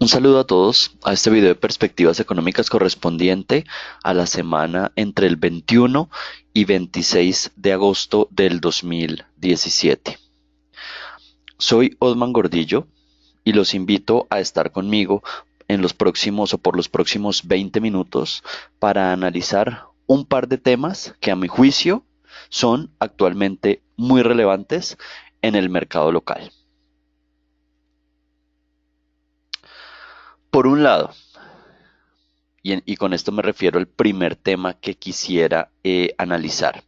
Un saludo a todos a este video de perspectivas económicas correspondiente a la semana entre el 21 y 26 de agosto del 2017. Soy Osman Gordillo y los invito a estar conmigo en los próximos o por los próximos 20 minutos para analizar un par de temas que a mi juicio son actualmente muy relevantes en el mercado local. Por un lado, y con esto me refiero al primer tema que quisiera analizar.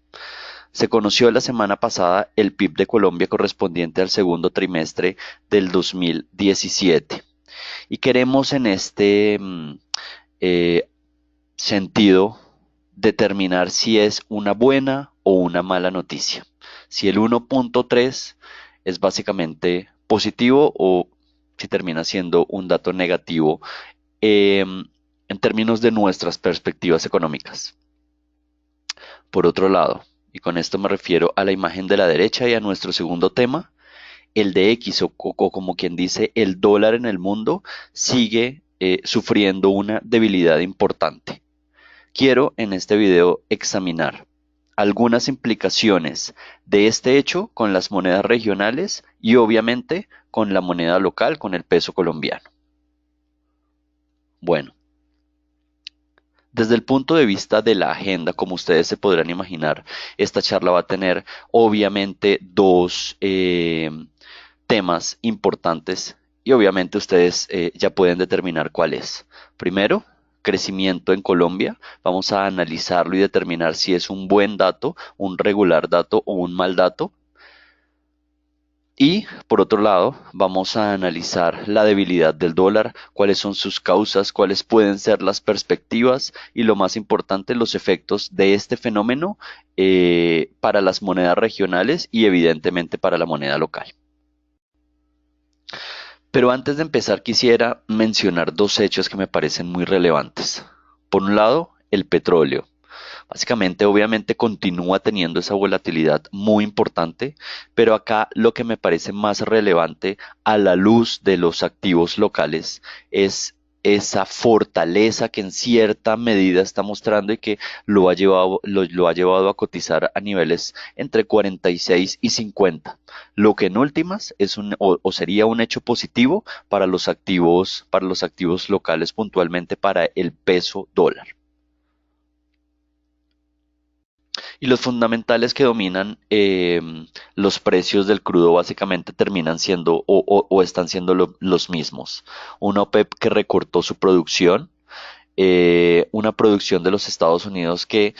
Se conoció la semana pasada el PIB de Colombia correspondiente al segundo trimestre del 2017 y queremos en este eh, sentido determinar si es una buena o una mala noticia. Si el 1.3 es básicamente positivo o si termina siendo un dato negativo eh, en términos de nuestras perspectivas económicas. Por otro lado, y con esto me refiero a la imagen de la derecha y a nuestro segundo tema, el de X o como quien dice el dólar en el mundo sigue sufriendo una debilidad importante. Quiero en este video examinar algunas implicaciones de este hecho con las monedas regionales y obviamente con la moneda local, con el peso colombiano. Bueno, desde el punto de vista de la agenda, como ustedes se podrán imaginar, esta charla va a tener obviamente dos temas importantes y obviamente ustedes ya pueden determinar cuál es. Primero, crecimiento en Colombia. Vamos a analizarlo y determinar si es un buen dato, un regular dato o un mal dato. Y por otro lado, vamos a analizar la debilidad del dólar, cuáles son sus causas, cuáles pueden ser las perspectivas y lo más importante, los efectos de este fenómeno para las monedas regionales y evidentemente para la moneda local. Pero antes de empezar quisiera mencionar dos hechos que me parecen muy relevantes. Por un lado, el petróleo. Básicamente, obviamente, continúa teniendo esa volatilidad muy importante, pero acá lo que me parece más relevante a la luz de los activos locales es esa fortaleza que en cierta medida está mostrando y que lo ha llevado a cotizar a niveles entre 46 y 50, lo que en últimas es o sería un hecho positivo para los activos locales, puntualmente para el peso dólar. Y los fundamentales que dominan los precios del crudo básicamente terminan siendo o están siendo los mismos. Una OPEP que recortó su producción, una producción de los Estados Unidos que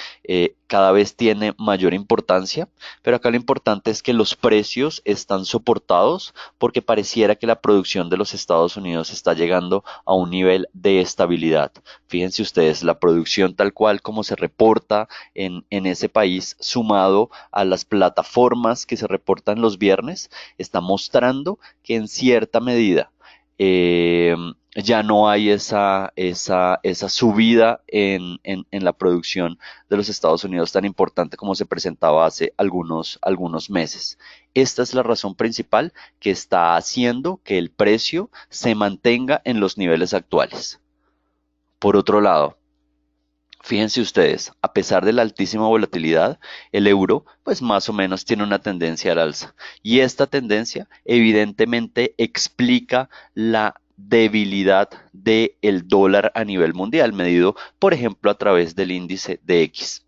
cada vez tiene mayor importancia, pero acá lo importante es que los precios están soportados porque pareciera que la producción de los Estados Unidos está llegando a un nivel de estabilidad. Fíjense ustedes, la producción tal cual como se reporta en ese país, sumado a las plataformas que se reportan los viernes, está mostrando que en cierta medida eh, ya no hay esa subida en la producción de los Estados Unidos tan importante como se presentaba hace algunos meses. Esta es la razón principal que está haciendo que el precio se mantenga en los niveles actuales. Por otro lado, fíjense ustedes, a pesar de la altísima volatilidad, el euro pues más o menos tiene una tendencia al alza. Y esta tendencia evidentemente explica la debilidad del dólar a nivel mundial, medido por ejemplo a través del índice de X.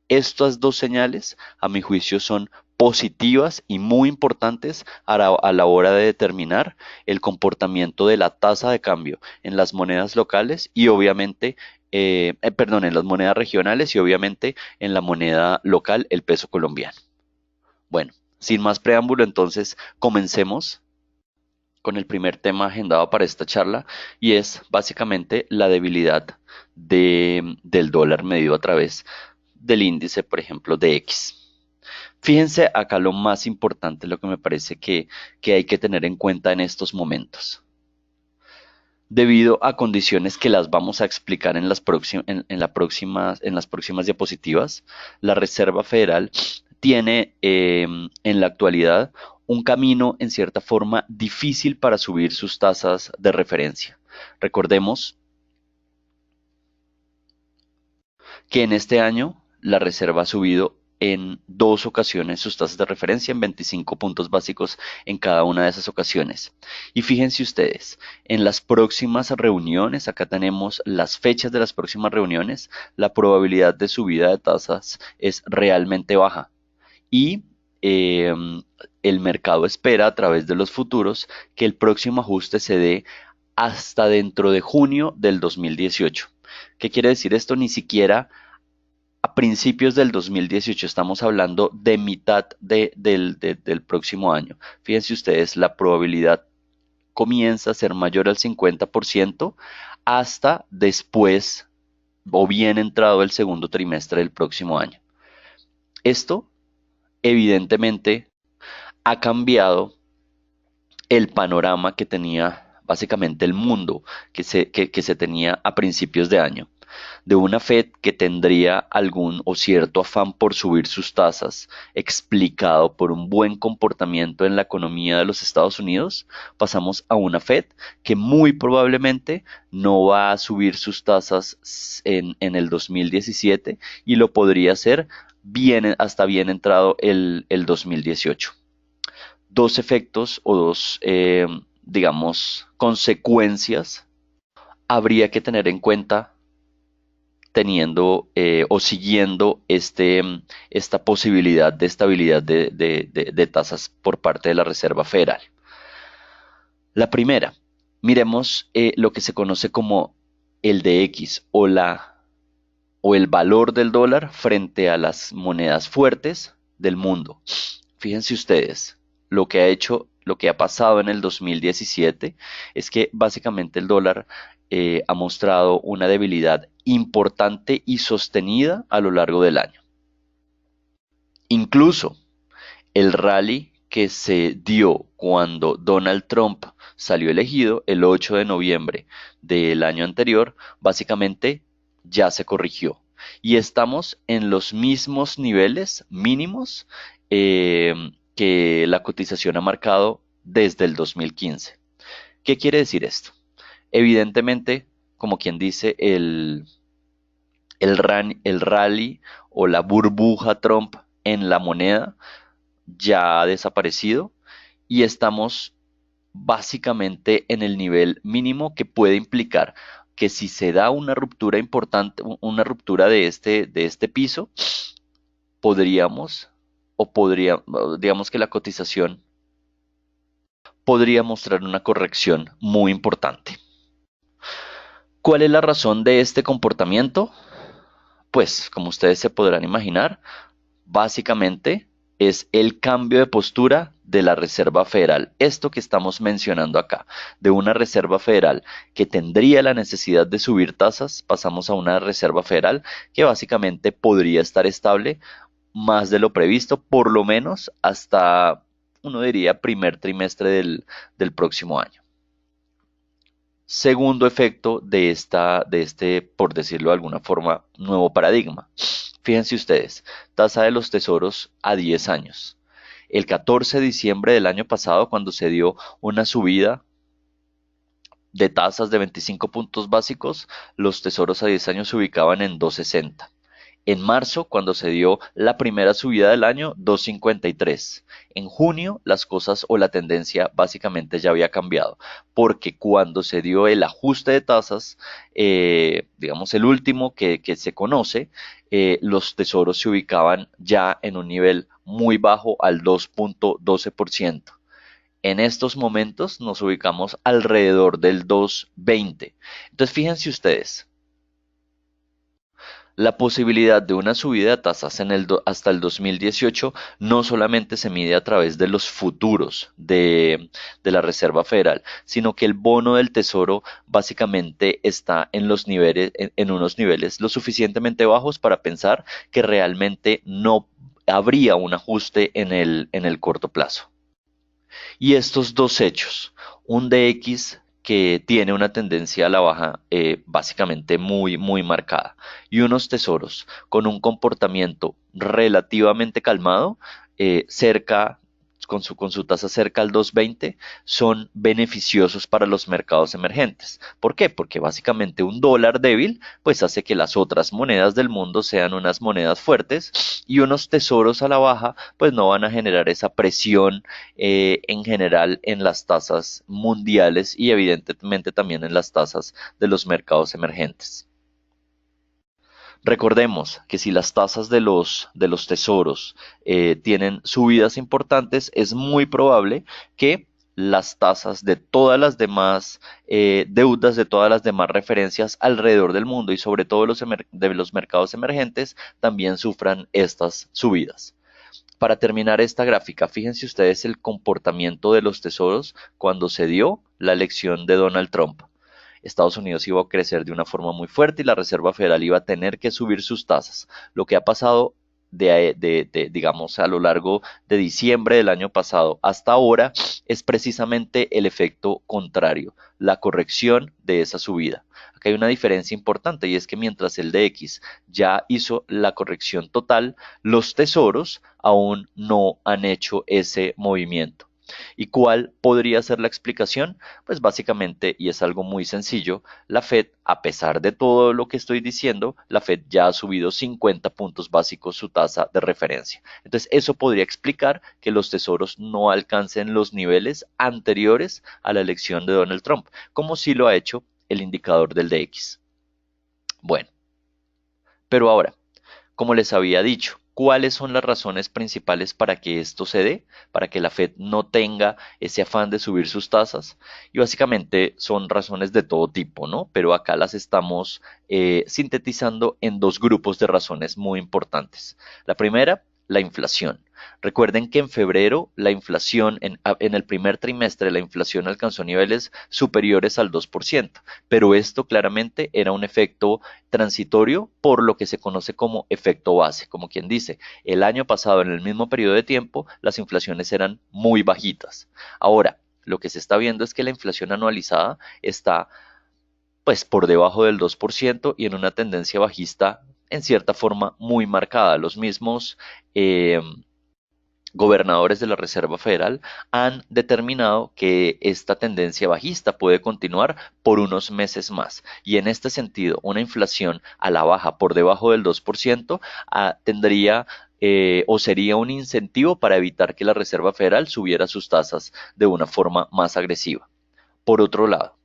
Estas dos señales, a mi juicio, son positivas y muy importantes a la hora de determinar el comportamiento de la tasa de cambio en las monedas locales y obviamente, en las monedas regionales y obviamente en la moneda local, el peso colombiano. Bueno, sin más preámbulo, entonces comencemos con el primer tema agendado para esta charla y es básicamente la debilidad del dólar medido a través del índice, por ejemplo, de X. Fíjense acá lo más importante, lo que me parece que hay que tener en cuenta en estos momentos. Debido a condiciones que las vamos a explicar en las próximas diapositivas, la Reserva Federal tiene en la actualidad un camino en cierta forma difícil para subir sus tasas de referencia. Recordemos que en este año la Reserva ha subido en dos ocasiones sus tasas de referencia en 25 puntos básicos en cada una de esas ocasiones. Y fíjense ustedes, en las próximas reuniones, acá tenemos las fechas de las próximas reuniones, la probabilidad de subida de tasas es realmente baja. Y eh, el mercado espera a través de los futuros que el próximo ajuste se dé hasta dentro de junio del 2018. ¿Qué quiere decir esto? Ni siquiera a principios del 2018, estamos hablando de mitad del próximo año. Fíjense ustedes, la probabilidad comienza a ser mayor al 50% hasta después o bien entrado el segundo trimestre del próximo año. Esto evidentemente ha cambiado el panorama que tenía básicamente el mundo que se tenía a principios de año. De una Fed que tendría algún o cierto afán por subir sus tasas, explicado por un buen comportamiento en la economía de los Estados Unidos, pasamos a una Fed que muy probablemente no va a subir sus tasas en el 2017 y lo podría hacer bien, hasta bien entrado el 2018. Dos efectos o dos, digamos, consecuencias habría que tener en cuenta teniendo o siguiendo esta posibilidad de estabilidad de tasas por parte de la Reserva Federal. La primera, miremos lo que se conoce como el DX o el valor del dólar frente a las monedas fuertes del mundo. Fíjense ustedes, lo que ha pasado en el 2017 es que básicamente el dólar ha mostrado una debilidad importante y sostenida a lo largo del año. Incluso el rally que se dio cuando Donald Trump salió elegido el 8 de noviembre del año anterior, básicamente ya se corrigió. Y estamos en los mismos niveles mínimos que la cotización ha marcado desde el 2015. ¿Qué quiere decir esto? Evidentemente, como quien dice, el rally o la burbuja Trump en la moneda ya ha desaparecido y estamos básicamente en el nivel mínimo que puede implicar que si se da una ruptura importante, una ruptura de este piso, podríamos digamos que la cotización podría mostrar una corrección muy importante. ¿Cuál es la razón de este comportamiento? Pues, como ustedes se podrán imaginar, básicamente es el cambio de postura de la Reserva Federal. Esto que estamos mencionando acá, de una Reserva Federal que tendría la necesidad de subir tasas, pasamos a una Reserva Federal que básicamente podría estar estable más de lo previsto, por lo menos hasta, uno diría, primer trimestre del próximo año. Segundo efecto de este, por decirlo de alguna forma, nuevo paradigma. Fíjense ustedes, tasa de los tesoros a 10 años. El 14 de diciembre del año pasado, cuando se dio una subida de tasas de 25 puntos básicos, los tesoros a 10 años se ubicaban en 2.60. En marzo, cuando se dio la primera subida del año, 2.53. En junio, las cosas o la tendencia básicamente ya había cambiado, porque cuando se dio el ajuste de tasas, digamos el último que se conoce, los tesoros se ubicaban ya en un nivel muy bajo al 2.12%. En estos momentos nos ubicamos alrededor del 2.20. Entonces, fíjense ustedes, la posibilidad de una subida de tasas hasta el 2018 no solamente se mide a través de los futuros de la Reserva Federal, sino que el bono del Tesoro básicamente está en los niveles, en unos niveles lo suficientemente bajos para pensar que realmente no habría un ajuste en el corto plazo. Y estos dos hechos, un DX que tiene una tendencia a la baja básicamente muy marcada y unos tesoros con un comportamiento relativamente calmado, cerca con su tasa cerca al 2.20 son beneficiosos para los mercados emergentes. ¿Por qué? Porque básicamente un dólar débil pues hace que las otras monedas del mundo sean unas monedas fuertes y unos tesoros a la baja pues no van a generar esa presión en general en las tasas mundiales y evidentemente también en las tasas de los mercados emergentes. Recordemos que si las tasas de los tesoros tienen subidas importantes, es muy probable que las tasas de todas las demás deudas, de todas las demás referencias alrededor del mundo y sobre todo de los mercados emergentes también sufran estas subidas. Para terminar esta gráfica, fíjense ustedes el comportamiento de los tesoros cuando se dio la elección de Donald Trump. Estados Unidos iba a crecer de una forma muy fuerte y la Reserva Federal iba a tener que subir sus tasas. Lo que ha pasado digamos, a lo largo de diciembre del año pasado hasta ahora es precisamente el efecto contrario, la corrección de esa subida. Acá hay una diferencia importante y es que mientras el DX ya hizo la corrección total, los tesoros aún no han hecho ese movimiento. ¿Y cuál podría ser la explicación? Pues básicamente, y es algo muy sencillo, la Fed, a pesar de todo lo que estoy diciendo, la Fed ya ha subido 50 puntos básicos su tasa de referencia. Entonces, eso podría explicar que los tesoros no alcancen los niveles anteriores a la elección de Donald Trump, como sí lo ha hecho el indicador del DX. Bueno, pero ahora, como les había dicho, ¿cuáles son las razones principales para que esto se dé? Para que la Fed no tenga ese afán de subir sus tasas. Y básicamente son razones de todo tipo, ¿no? Pero acá las estamos sintetizando en dos grupos de razones muy importantes. La primera, la inflación. Recuerden que en febrero la inflación, en el primer trimestre, la inflación alcanzó niveles superiores al 2%, pero esto claramente era un efecto transitorio por lo que se conoce como efecto base, como quien dice, el año pasado en el mismo periodo de tiempo las inflaciones eran muy bajitas. Ahora, lo que se está viendo es que la inflación anualizada está pues por debajo del 2% y en una tendencia bajista en cierta forma muy marcada. Los mismos gobernadores de la Reserva Federal han determinado que esta tendencia bajista puede continuar por unos meses más. Y en este sentido, una inflación a la baja por debajo del 2% tendría o sería un incentivo para evitar que la Reserva Federal subiera sus tasas de una forma más agresiva. Por otro lado,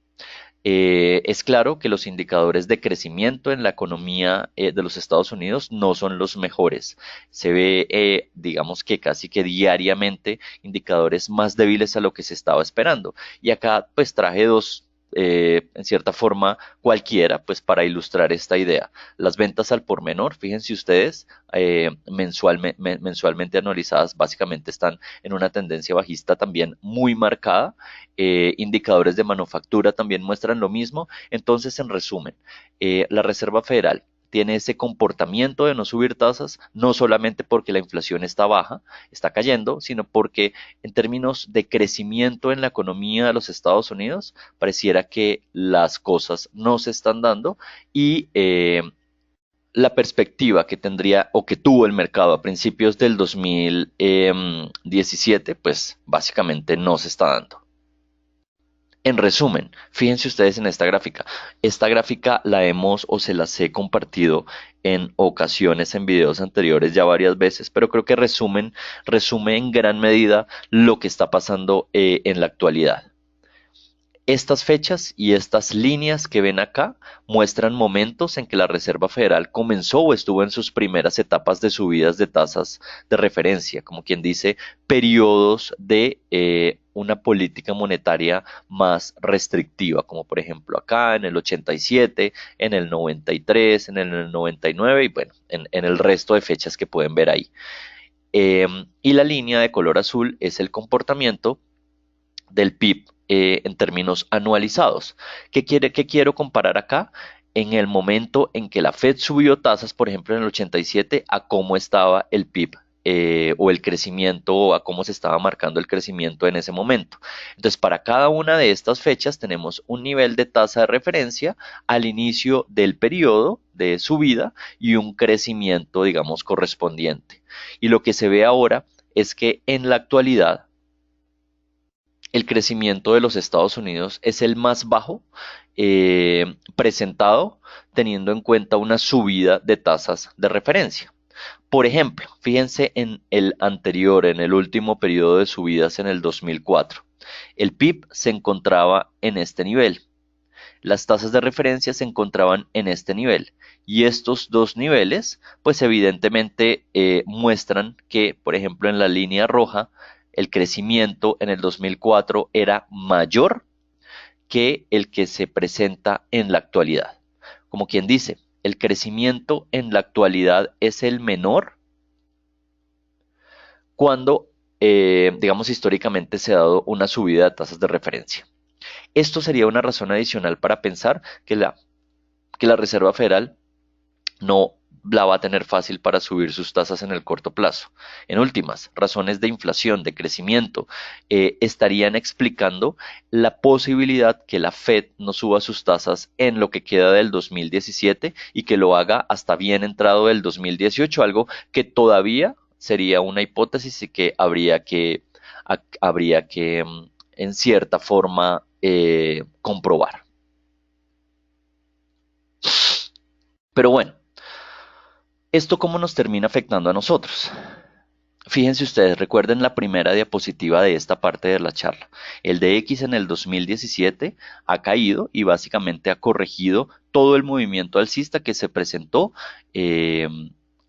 es claro que los indicadores de crecimiento en la economía de los Estados Unidos no son los mejores. Se ve, digamos que casi que diariamente, indicadores más débiles a lo que se estaba esperando. Y acá pues traje dos, en cierta forma cualquiera, pues para ilustrar esta idea. Las ventas al por menor, fíjense ustedes, mensualmente anualizadas, básicamente están en una tendencia bajista también muy marcada. Indicadores de manufactura también muestran lo mismo. Entonces, en resumen, la Reserva Federal tiene ese comportamiento de no subir tasas, no solamente porque la inflación está baja, está cayendo, sino porque en términos de crecimiento en la economía de los Estados Unidos, pareciera que las cosas no se están dando y la perspectiva que tendría o que tuvo el mercado a principios del 2017, pues básicamente no se está dando. En resumen, fíjense ustedes en esta gráfica. Esta gráfica la hemos o se las he compartido en ocasiones en videos anteriores ya varias veces, pero creo que resume en gran medida lo que está pasando en la actualidad. Estas fechas y estas líneas que ven acá muestran momentos en que la Reserva Federal comenzó o estuvo en sus primeras etapas de subidas de tasas de referencia, como quien dice, periodos de una política monetaria más restrictiva, como por ejemplo acá en el 87, en el 93, en el 99 y bueno, en el resto de fechas que pueden ver ahí. Y la línea de color azul es el comportamiento del PIB en términos anualizados. ¿Qué quiero comparar acá? En el momento en que la Fed subió tasas, por ejemplo en el 87, a cómo estaba el PIB o el crecimiento o a cómo se estaba marcando el crecimiento en ese momento. Entonces, para cada una de estas fechas tenemos un nivel de tasa de referencia al inicio del periodo de subida y un crecimiento, digamos, correspondiente. Y lo que se ve ahora es que en la actualidad el crecimiento de los Estados Unidos es el más bajo presentado teniendo en cuenta una subida de tasas de referencia. Por ejemplo, fíjense en el anterior, en el último periodo de subidas en el 2004. El PIB se encontraba en este nivel. Las tasas de referencia se encontraban en este nivel. Y estos dos niveles, pues evidentemente muestran que, por ejemplo, en la línea roja, el crecimiento en el 2004 era mayor que el que se presenta en la actualidad. Como quien dice, el crecimiento en la actualidad es el menor cuando, digamos, históricamente se ha dado una subida de tasas de referencia. Esto sería una razón adicional para pensar que la Reserva Federal no la va a tener fácil para subir sus tasas en el corto plazo. En últimas, razones de inflación, de crecimiento, estarían explicando la posibilidad que la Fed no suba sus tasas en lo que queda del 2017 y que lo haga hasta bien entrado del 2018, algo que todavía sería una hipótesis y que habría que en cierta forma comprobar. Pero bueno, ¿esto cómo nos termina afectando a nosotros? Fíjense ustedes, recuerden la primera diapositiva de esta parte de la charla. El DX en el 2017 ha caído y básicamente ha corregido todo el movimiento alcista que se presentó eh,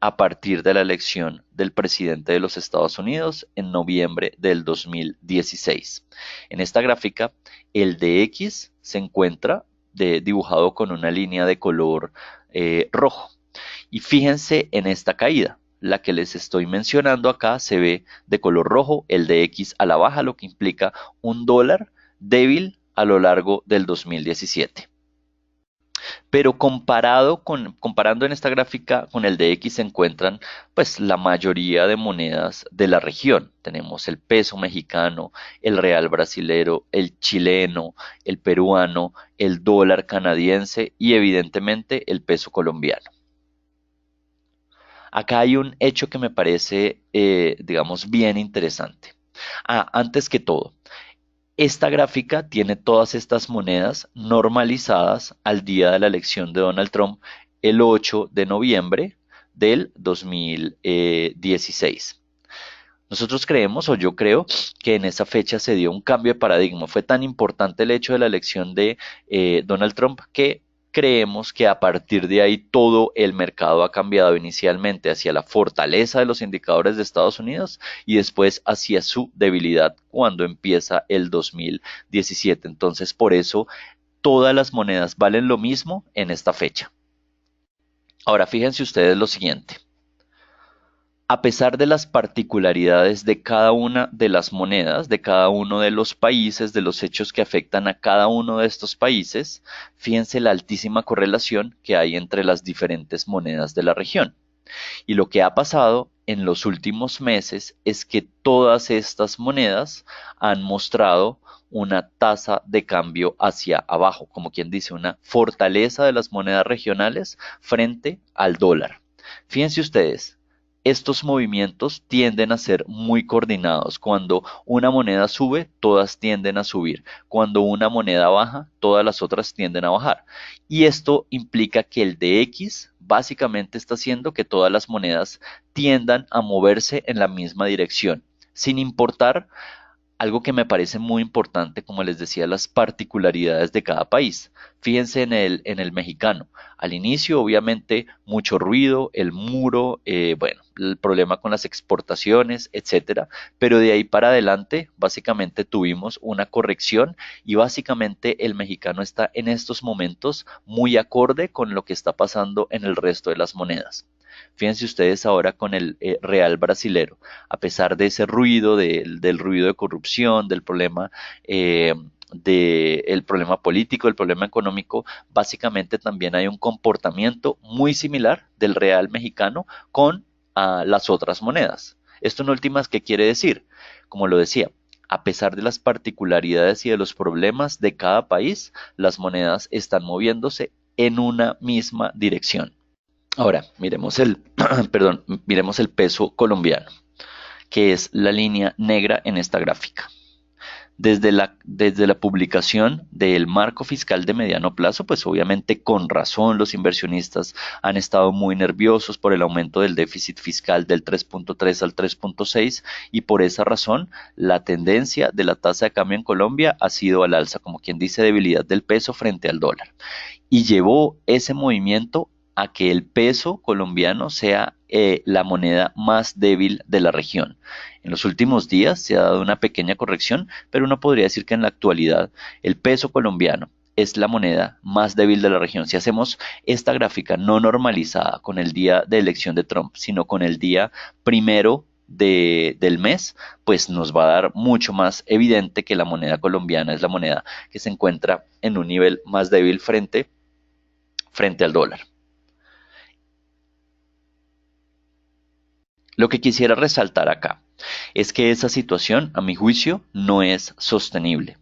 a partir de la elección del presidente de los Estados Unidos en noviembre del 2016. En esta gráfica, el DX se encuentra dibujado con una línea de color rojo. Y fíjense en esta caída. La que les estoy mencionando acá se ve de color rojo, el de X a la baja, lo que implica un dólar débil a lo largo del 2017. Pero comparando en esta gráfica con el de X se encuentran pues la mayoría de monedas de la región. Tenemos el peso mexicano, el real brasilero, el chileno, el peruano, el dólar canadiense y evidentemente el peso colombiano. Acá hay un hecho que me parece, digamos, bien interesante. Antes que todo, esta gráfica tiene todas estas monedas normalizadas al día de la elección de Donald Trump, el 8 de noviembre del 2016. Nosotros creemos, o yo creo, que en esa fecha se dio un cambio de paradigma. Fue tan importante el hecho de la elección de Donald Trump que creemos que a partir de ahí todo el mercado ha cambiado inicialmente hacia la fortaleza de los indicadores de Estados Unidos y después hacia su debilidad cuando empieza el 2017. Entonces, por eso todas las monedas valen lo mismo en esta fecha. Ahora, fíjense ustedes lo siguiente. A pesar de las particularidades de cada una de las monedas, de cada uno de los países, de los hechos que afectan a cada uno de estos países, fíjense la altísima correlación que hay entre las diferentes monedas de la región. Y lo que ha pasado en los últimos meses es que todas estas monedas han mostrado una tasa de cambio hacia abajo, como quien dice, una fortaleza de las monedas regionales frente al dólar. Fíjense ustedes, estos movimientos tienden a ser muy coordinados. Cuando una moneda sube, todas tienden a subir. Cuando una moneda baja, todas las otras tienden a bajar. Y esto implica que el DX básicamente está haciendo que todas las monedas tiendan a moverse en la misma dirección, sin importar algo que me parece muy importante, como les decía, las particularidades de cada país. Fíjense en el mexicano. Al inicio, obviamente, mucho ruido, el muro, bueno, el problema con las exportaciones, etcétera. Pero de ahí para adelante, básicamente tuvimos una corrección y básicamente el mexicano está en estos momentos muy acorde con lo que está pasando en el resto de las monedas. Fíjense ustedes ahora con el real brasilero, a pesar de ese ruido, del ruido de corrupción, del problema, del problema político, del problema económico, básicamente también hay un comportamiento muy similar del real mexicano con las otras monedas. Esto en últimas, ¿qué quiere decir? Como lo decía, a pesar de las particularidades y de los problemas de cada país, las monedas están moviéndose en una misma dirección. Ahora, perdón, miremos el peso colombiano, que es la línea negra en esta gráfica. Desde la publicación del marco fiscal de mediano plazo, pues obviamente con razón los inversionistas han estado muy nerviosos por el aumento del déficit fiscal del 3.3 al 3.6 y por esa razón la tendencia de la tasa de cambio en Colombia ha sido al alza, como quien dice debilidad del peso frente al dólar. Y llevó ese movimiento a que el peso colombiano sea la moneda más débil de la región. En los últimos días se ha dado una pequeña corrección, pero uno podría decir que en la actualidad el peso colombiano es la moneda más débil de la región. Si hacemos esta gráfica no normalizada con el día de elección de Trump, sino con el día primero del mes, pues nos va a dar mucho más evidente que la moneda colombiana es la moneda que se encuentra en un nivel más débil frente al dólar. Lo que quisiera resaltar acá es que esa situación, a mi juicio, no es sostenible.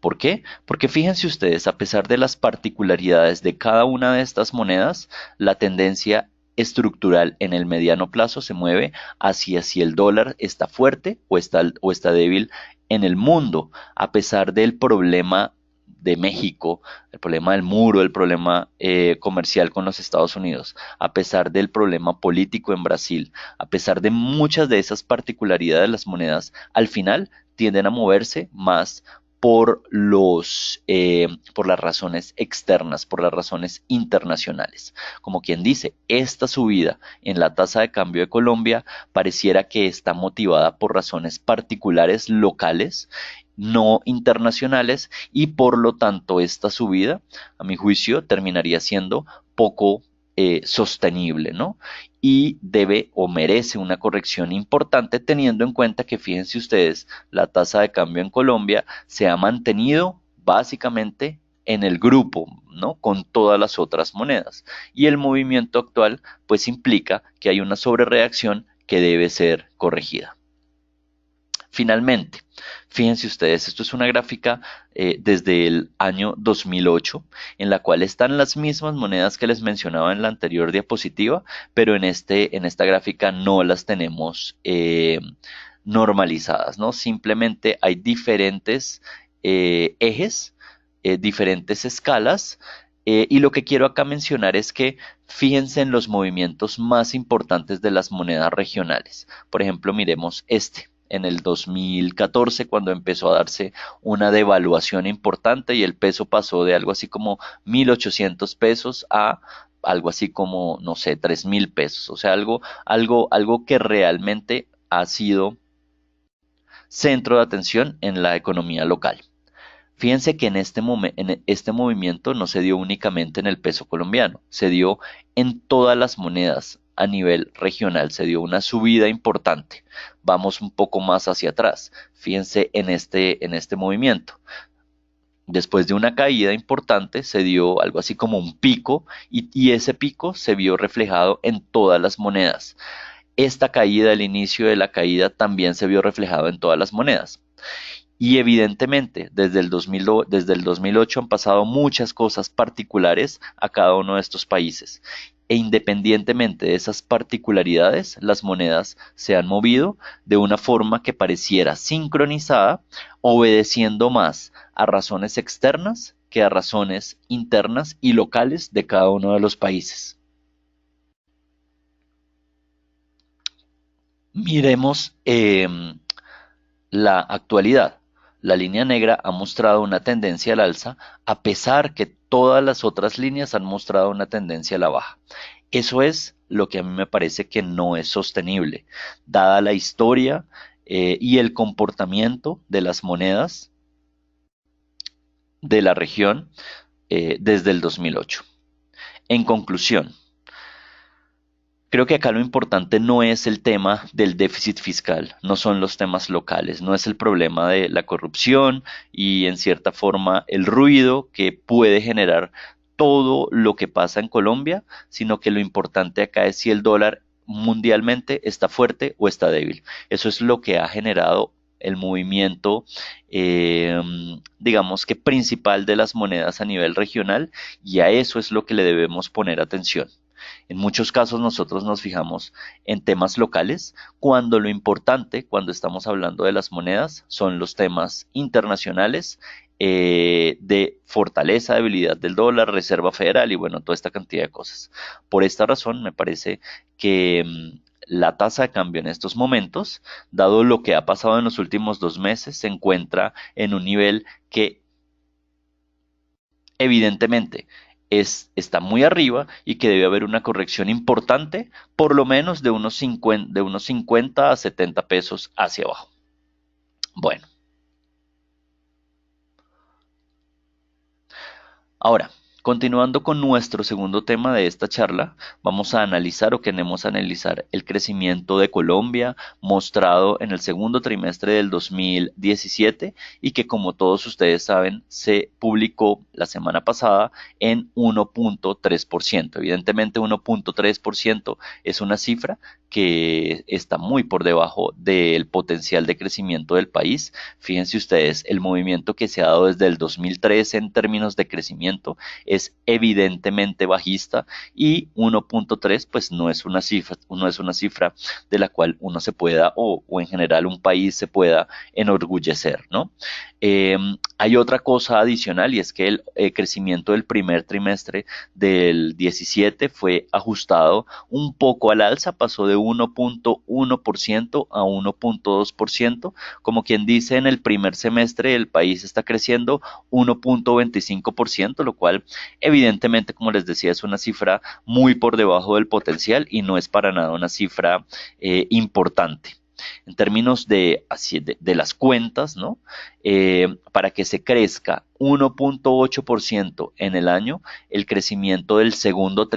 ¿Por qué? Porque fíjense ustedes, a pesar de las particularidades de cada una de estas monedas, la tendencia estructural en el mediano plazo se mueve hacia si el dólar está fuerte o está débil en el mundo, a pesar del problema de México, el problema del muro, el problema comercial con los Estados Unidos, a pesar del problema político en Brasil, a pesar de muchas de esas particularidades de las monedas, al final tienden a moverse más por las razones externas, por las razones internacionales. Como quien dice, esta subida en la tasa de cambio de Colombia pareciera que está motivada por razones particulares locales, no internacionales, y por lo tanto esta subida, a mi juicio, terminaría siendo poco sostenible, ¿no? Y debe o merece una corrección importante teniendo en cuenta que, fíjense ustedes, la tasa de cambio en Colombia se ha mantenido básicamente en el grupo, ¿no? Con todas las otras monedas. Y el movimiento actual, pues implica que hay una sobrereacción que debe ser corregida. Finalmente, fíjense ustedes, esto es una gráfica desde el año 2008, en la cual están las mismas monedas que les mencionaba en la anterior diapositiva, pero en esta gráfica no las tenemos normalizadas, ¿no? Simplemente hay diferentes ejes, diferentes escalas, y lo que quiero acá mencionar es que fíjense en los movimientos más importantes de las monedas regionales. Por ejemplo, miremos este en el 2014 cuando empezó a darse una devaluación importante y el peso pasó de algo así como 1.800 pesos a algo así como, no sé, 3.000 pesos. O sea, algo que realmente ha sido centro de atención en la economía local. Fíjense que en este movimiento no se dio únicamente en el peso colombiano, se dio en todas las monedas a nivel regional, se dio una subida importante. Vamos un poco más hacia atrás, fíjense en este movimiento. Después de una caída importante se dio algo así como un pico y ese pico se vio reflejado en todas las monedas. Esta caída, el inicio de la caída también se vio reflejado en todas las monedas. Y evidentemente, desde el 2008 han pasado muchas cosas particulares a cada uno de estos países. E independientemente de esas particularidades, las monedas se han movido de una forma que pareciera sincronizada, obedeciendo más a razones externas que a razones internas y locales de cada uno de los países. Miremos la actualidad. La línea negra ha mostrado una tendencia al alza, a pesar que todas las otras líneas han mostrado una tendencia a la baja. Eso es lo que a mí me parece que no es sostenible, dada la historia y el comportamiento de las monedas de la región desde el 2008. En conclusión, creo que acá lo importante no es el tema del déficit fiscal, no son los temas locales, no es el problema de la corrupción y en cierta forma el ruido que puede generar todo lo que pasa en Colombia, sino que lo importante acá es si el dólar mundialmente está fuerte o está débil. Eso es lo que ha generado el movimiento, eh, digamos que principal de las monedas a nivel regional y a eso es lo que le debemos poner atención. En muchos casos nosotros nos fijamos en temas locales, cuando lo importante, cuando estamos hablando de las monedas, son los temas internacionales, de fortaleza, debilidad del dólar, Reserva Federal y bueno, toda esta cantidad de cosas. Por esta razón me parece que la tasa de cambio en estos momentos, dado lo que ha pasado en los últimos 2 meses, se encuentra en un nivel que evidentemente está muy arriba y que debe haber una corrección importante, por lo menos de unos 50 a 70 pesos hacia abajo. Bueno, ahora, continuando con nuestro segundo tema de esta charla, vamos a analizar o queremos analizar el crecimiento de Colombia mostrado en el segundo trimestre del 2017 y que como todos ustedes saben se publicó la semana pasada en 1.3%. Evidentemente 1.3% es una cifra que está muy por debajo del potencial de crecimiento del país. Fíjense ustedes, el movimiento que se ha dado desde el 2013 en términos de crecimiento es evidentemente bajista y 1.3 pues no es una cifra de la cual uno se pueda o en general un país se pueda enorgullecer, ¿no? Hay otra cosa adicional y es que el crecimiento del primer trimestre del 17 fue ajustado un poco al alza, pasó de 1.1% a 1.2%, como quien dice en el primer semestre el país está creciendo 1.25%, lo cual evidentemente, como les decía, es una cifra muy por debajo del potencial y no es para nada una cifra importante. En términos de las cuentas, ¿no? Para que se crezca 1.8% en el año, el crecimiento del segundo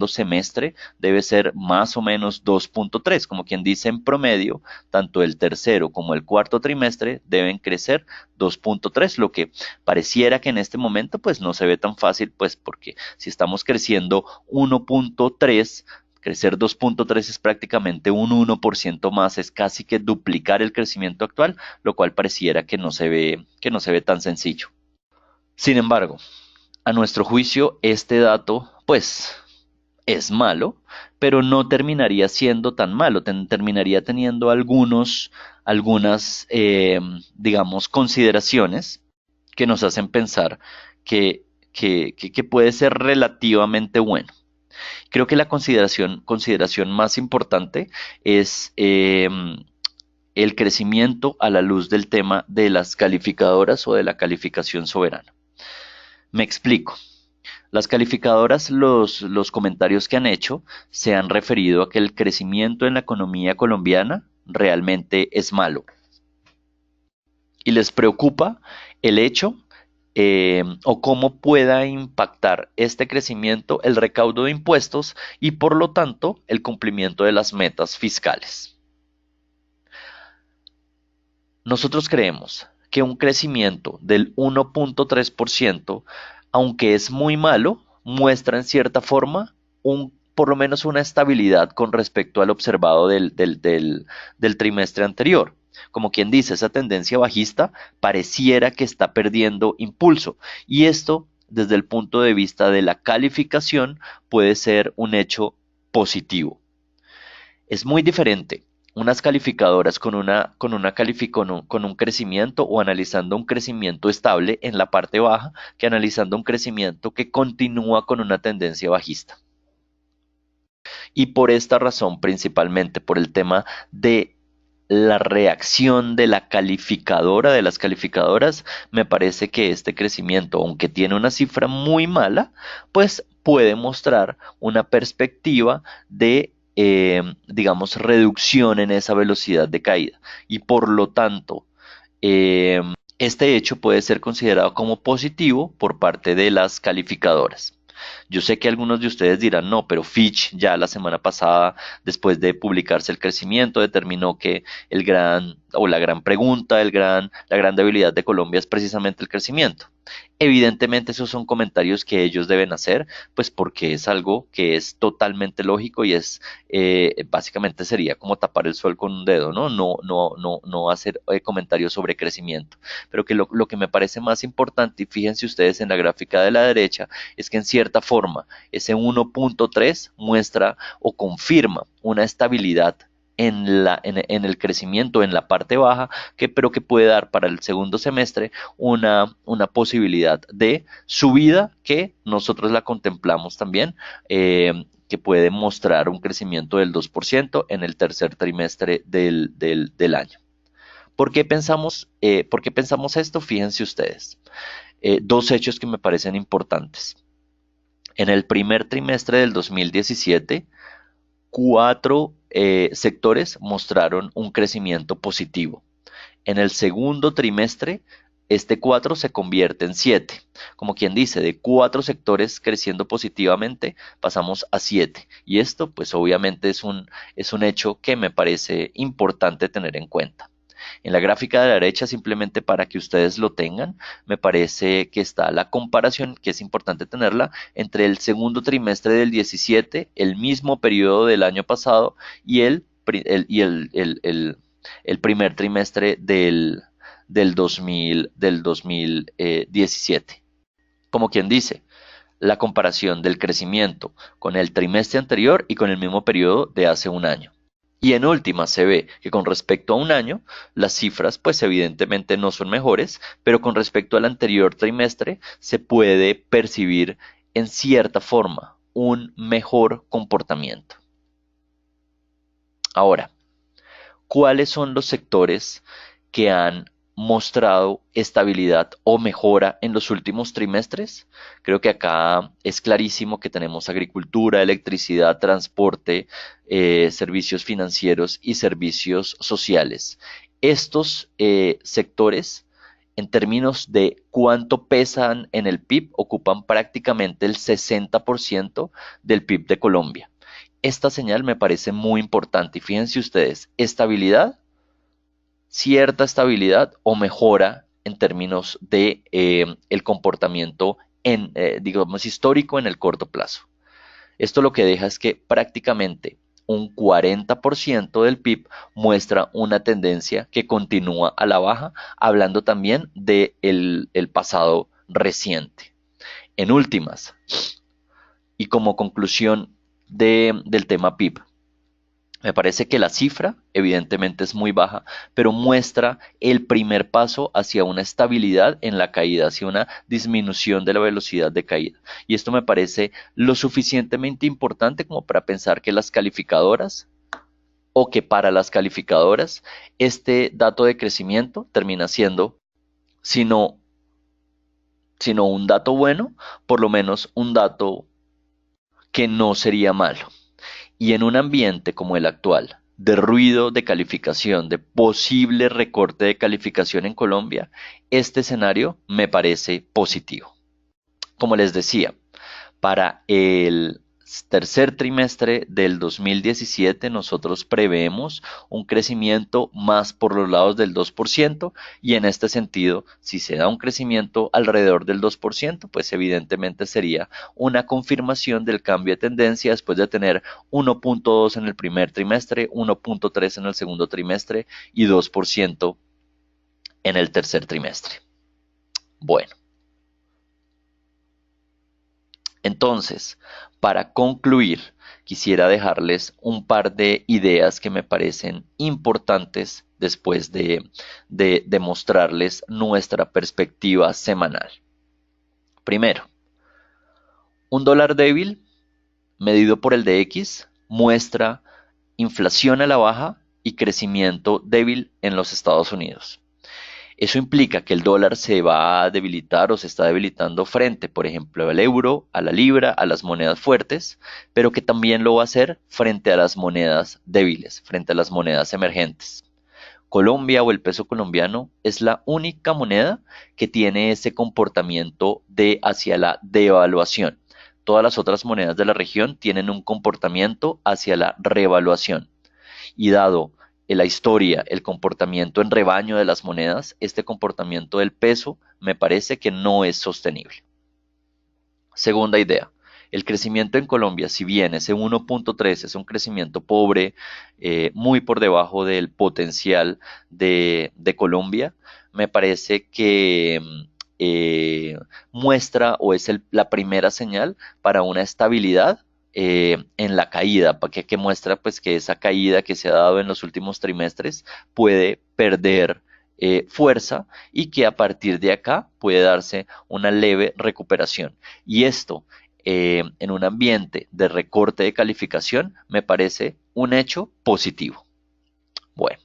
semestre debe ser más o menos 2.3, como quien dice en promedio, tanto el tercero como el cuarto trimestre deben crecer 2.3, lo que pareciera que en este momento pues no se ve tan fácil, pues porque si estamos creciendo 1.3, crecer 2.3 es prácticamente un 1% más, es casi que duplicar el crecimiento actual, lo cual pareciera que no se ve tan sencillo. Sin embargo, a nuestro juicio, este dato, pues, es malo, pero no terminaría siendo tan malo, terminaría teniendo algunas, digamos, consideraciones que nos hacen pensar que puede ser relativamente bueno. Creo que la consideración más importante es el crecimiento a la luz del tema de las calificadoras o de la calificación soberana. Me explico. Las calificadoras, los comentarios que han hecho se han referido a que el crecimiento en la economía colombiana realmente es malo. Y les preocupa el hecho o cómo pueda impactar este crecimiento el recaudo de impuestos y por lo tanto el cumplimiento de las metas fiscales. Nosotros creemos que un crecimiento del 1.3%, aunque es muy malo, muestra en cierta forma por lo menos una estabilidad con respecto al observado del trimestre anterior. Como quien dice, esa tendencia bajista pareciera que está perdiendo impulso. Y esto, desde el punto de vista de la calificación, puede ser un hecho positivo. Es muy diferente unas calificadoras con un crecimiento o analizando un crecimiento estable en la parte baja que analizando un crecimiento que continúa con una tendencia bajista. Y por esta razón, principalmente por el tema de la reacción de la calificadora, de las calificadoras, me parece que este crecimiento, aunque tiene una cifra muy mala, pues puede mostrar una perspectiva de, digamos, reducción en esa velocidad de caída. Y por lo tanto, este hecho puede ser considerado como positivo por parte de las calificadoras. Yo sé que algunos de ustedes dirán, no, pero Fitch ya la semana pasada, después de publicarse el crecimiento, determinó que o la gran pregunta, la gran debilidad de Colombia es precisamente el crecimiento. Evidentemente esos son comentarios que ellos deben hacer, pues porque es algo que es totalmente lógico y es básicamente sería como tapar el sol con un dedo, ¿no? No hacer comentarios sobre crecimiento. Pero que lo que me parece más importante, y fíjense ustedes en la gráfica de la derecha, es que en cierta forma ese 1.3 muestra o confirma una estabilidad en el crecimiento en la parte baja, pero que puede dar para el segundo semestre una posibilidad de subida que nosotros la contemplamos también, que puede mostrar un crecimiento del 2% en el tercer trimestre del año. ¿Por qué pensamos esto? Fíjense ustedes. Dos hechos que me parecen importantes. En el primer trimestre del 2017, cuatro sectores mostraron un crecimiento positivo. En el segundo trimestre, este 4 se convierte en 7. Como quien dice, de 4 sectores creciendo positivamente, pasamos a 7. Y esto, pues obviamente es un hecho que me parece importante tener en cuenta. En la gráfica de la derecha, simplemente para que ustedes lo tengan, me parece que está la comparación, que es importante tenerla, entre el segundo trimestre del 17, el mismo periodo del año pasado, y el primer trimestre del 2017. Como quien dice, la comparación del crecimiento con el trimestre anterior y con el mismo periodo de hace un año. Y en última se ve que con respecto a un año, las cifras pues evidentemente no son mejores, pero con respecto al anterior trimestre se puede percibir en cierta forma un mejor comportamiento. Ahora, ¿cuáles son los sectores que han mostrado estabilidad o mejora en los últimos trimestres? Creo que acá es clarísimo que tenemos agricultura, electricidad, transporte, servicios financieros y servicios sociales. Estos sectores, en términos de cuánto pesan en el PIB, ocupan prácticamente el 60% del PIB de Colombia. Esta señal me parece muy importante y fíjense ustedes, estabilidad, cierta estabilidad o mejora en términos de el comportamiento digamos histórico en el corto plazo. Esto lo que deja es que prácticamente un 40% del PIB muestra una tendencia que continúa a la baja, hablando también del el pasado reciente. En últimas, y como conclusión del tema PIB, me parece que la cifra evidentemente es muy baja, pero muestra el primer paso hacia una estabilidad en la caída, hacia una disminución de la velocidad de caída. Y esto me parece lo suficientemente importante como para pensar que las calificadoras o que para las calificadoras este dato de crecimiento termina siendo, sino, sino un dato bueno, por lo menos un dato que no sería malo. Y en un ambiente como el actual, de ruido de calificación, de posible recorte de calificación en Colombia, este escenario me parece positivo. Como les decía, para el tercer trimestre del 2017 nosotros preveemos un crecimiento más por los lados del 2% y en este sentido, si se da un crecimiento alrededor del 2%, pues evidentemente sería una confirmación del cambio de tendencia después de tener 1.2 en el primer trimestre, 1.3 en el segundo trimestre y 2% en el tercer trimestre. Bueno. Entonces, para concluir, quisiera dejarles un par de ideas que me parecen importantes después de mostrarles nuestra perspectiva semanal. Primero, un dólar débil medido por el DX muestra inflación a la baja y crecimiento débil en los Estados Unidos. Eso implica que el dólar se va a debilitar o se está debilitando frente, por ejemplo, al euro, a la libra, a las monedas fuertes, pero que también lo va a hacer frente a las monedas débiles, frente a las monedas emergentes. Colombia o el peso colombiano es la única moneda que tiene ese comportamiento de hacia la devaluación. Todas las otras monedas de la región tienen un comportamiento hacia la revaluación. Y dado la historia, el comportamiento en rebaño de las monedas, este comportamiento del peso me parece que no es sostenible. Segunda idea, el crecimiento en Colombia, si bien ese 1.3 es un crecimiento pobre, muy por debajo del potencial de Colombia, me parece que muestra o es la primera señal para una estabilidad en la caída, que muestra pues que esa caída que se ha dado en los últimos trimestres puede perder fuerza y que a partir de acá puede darse una leve recuperación. Y esto en un ambiente de recorte de calificación me parece un hecho positivo. Bueno,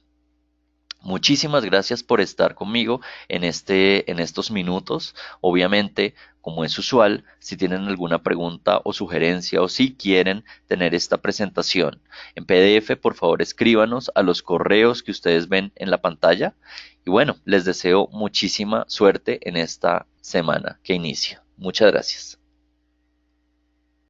muchísimas gracias por estar conmigo en estos minutos. Obviamente, como es usual, si tienen alguna pregunta o sugerencia o si quieren tener esta presentación en PDF, por favor escríbanos a los correos que ustedes ven en la pantalla. Y bueno, les deseo muchísima suerte en esta semana que inicia. Muchas gracias.